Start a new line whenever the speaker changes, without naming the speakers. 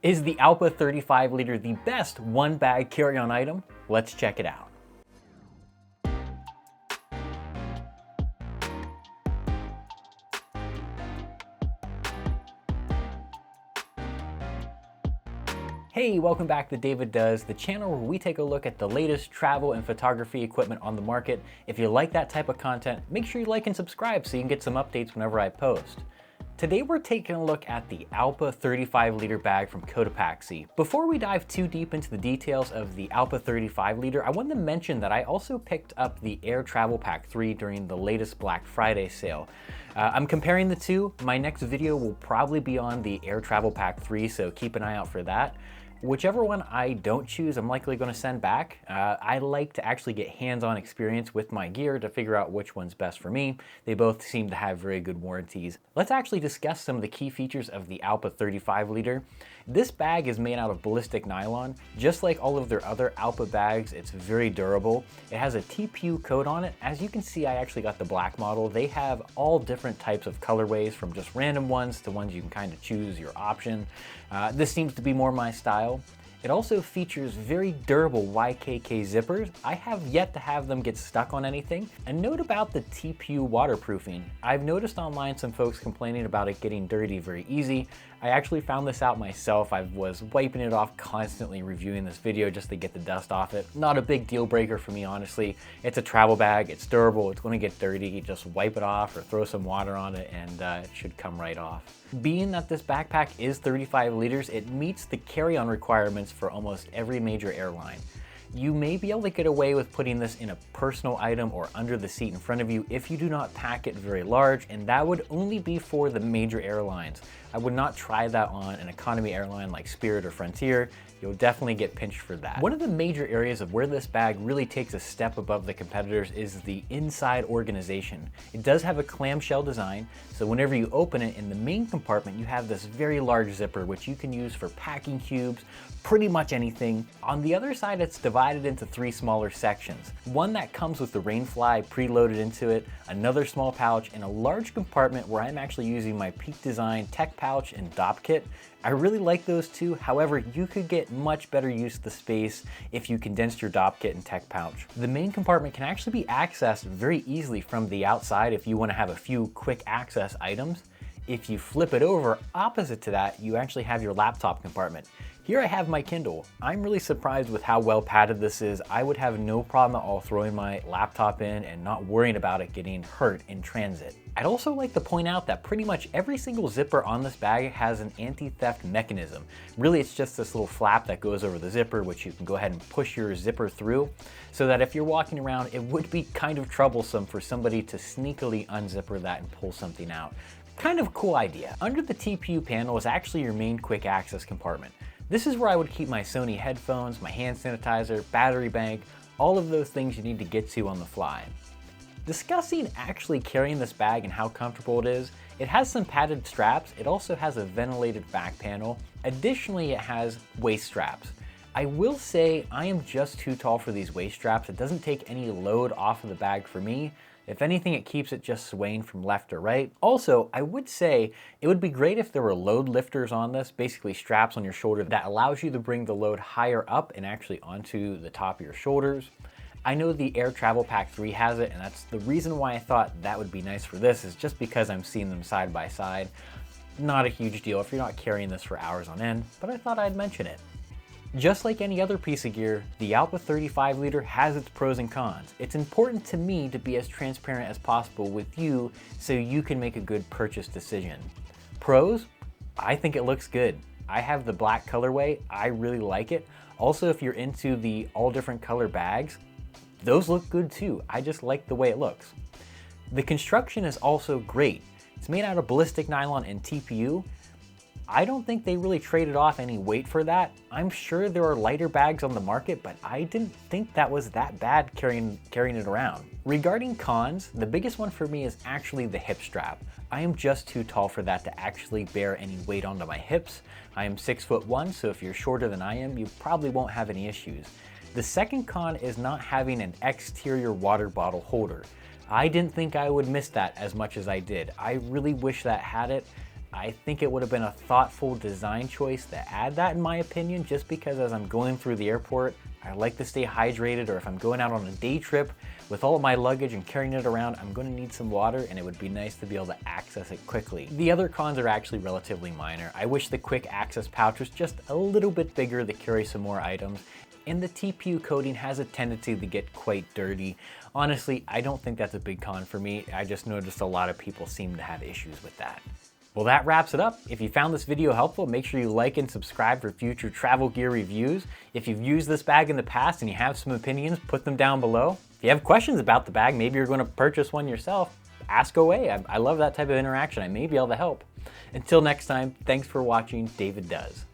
Is the Allpa 35 liter the best one bag carry-on item? Let's check it out. Hey, welcome back to David Does, the channel where we take a look at the latest travel and photography equipment on the market. If you like that type of content, make sure you like and subscribe so you can get some updates whenever I post. Today we're taking a look at the Allpa 35 liter bag from Cotopaxi. Before we dive too deep into the details of the Allpa 35 liter, I wanted to mention that I also picked up the Air Travel Pack 3 during the latest Black Friday sale. I'm comparing the two. My next video will probably be on the Air Travel Pack 3, so keep an eye out for that. Whichever one I don't choose, I'm likely going to send back. I like to actually get hands-on experience with my gear to figure out which one's best for me. They both seem to have very good warranties. Let's actually discuss some of the key features of the Allpa 35 liter. This bag is made out of ballistic nylon. Just like all of their other Allpa bags, it's very durable. It has a TPU coat on it. As you can see, I actually got the black model. They have all different types of colorways, from just random ones to ones you can kind of choose your option. This seems to be more my style. It also features very durable YKK zippers. I have yet to have them get stuck on anything. A note about the TPU waterproofing. I've noticed online some folks complaining about it getting dirty very easy. I actually found this out myself. I was wiping it off constantly reviewing this video just to get the dust off it. Not a big deal breaker for me, honestly. It's a travel bag, it's durable, it's gonna get dirty. Just wipe it off or throw some water on it and it should come right off. Being that this backpack is 35 liters, it meets the carry-on requirements for almost every major airline. You may be able to get away with putting this in a personal item or under the seat in front of you if you do not pack it very large, and that would only be for the major airlines. I would not try that on an economy airline like Spirit or Frontier. You'll definitely get pinched for that. One of the major areas of where this bag really takes a step above the competitors is the inside organization. It does have a clamshell design, so whenever you open it in the main compartment, you have this very large zipper, which you can use for packing cubes, pretty much anything. On the other side, it's divided into three smaller sections. One that comes with the rainfly preloaded into it, another small pouch, and a large compartment where I'm actually using my Peak Design tech pouch and DOP kit. I really like those two. However, you could get much better use of the space if you condensed your DOP kit and tech pouch. The main compartment can actually be accessed very easily from the outside if you want to have a few quick access items. If you flip it over opposite to that, you actually have your laptop compartment. Here I have my Kindle. I'm really surprised with how well padded this is. I would have no problem at all throwing my laptop in and not worrying about it getting hurt in transit. I'd also like to point out that pretty much every single zipper on this bag has an anti-theft mechanism. Really, it's just this little flap that goes over the zipper, which you can go ahead and push your zipper through, so that if you're walking around, it would be kind of troublesome for somebody to sneakily unzipper that and pull something out. Kind of a cool idea. Under the TPU panel is actually your main quick access compartment. This is where I would keep my Sony headphones, my hand sanitizer, battery bank, all of those things you need to get to on the fly. Discussing actually carrying this bag and how comfortable it is, it has some padded straps. It also has a ventilated back panel. Additionally, it has waist straps. I will say I am just too tall for these waist straps. It doesn't take any load off of the bag for me. If anything, it keeps it just swaying from left or right. Also, I would say it would be great if there were load lifters on this, basically straps on your shoulder that allows you to bring the load higher up and actually onto the top of your shoulders. I know the Air Travel Pack 3 has it, and that's the reason why I thought that would be nice for this, is just because I'm seeing them side by side. Not a huge deal if you're not carrying this for hours on end, but I thought I'd mention it. Just like any other piece of gear, the Allpa 35 liter has its pros and cons. It's important to me to be as transparent as possible with you so you can make a good purchase decision. Pros? I think it looks good. I have the black colorway. I really like it. Also, if you're into the all different color bags, those look good too. I just like the way it looks. The construction is also great. It's made out of ballistic nylon and TPU. I don't think they really traded off any weight for that. I'm sure there are lighter bags on the market, but I didn't think that was that bad carrying it around. Regarding cons, the biggest one for me is actually the hip strap. I am just too tall for that to actually bear any weight onto my hips. I am 6'1", so if you're shorter than I am, you probably won't have any issues. The second con is not having an exterior water bottle holder. I didn't think I would miss that as much as I did. I really wish that had it. I think it would have been a thoughtful design choice to add that, in my opinion, just because as I'm going through the airport, I like to stay hydrated, or if I'm going out on a day trip with all of my luggage and carrying it around, I'm going to need some water, and it would be nice to be able to access it quickly. The other cons are actually relatively minor. I wish the quick access pouch was just a little bit bigger to carry some more items, and the TPU coating has a tendency to get quite dirty. Honestly, I don't think that's a big con for me. I just noticed a lot of people seem to have issues with that. Well, that wraps it up. If you found this video helpful, make sure you like and subscribe for future travel gear reviews. If you've used this bag in the past and you have some opinions, put them down below. If you have questions about the bag, maybe you're going to purchase one yourself, ask away. I love that type of interaction. I may be able to help. Until next time, thanks for watching. David Does.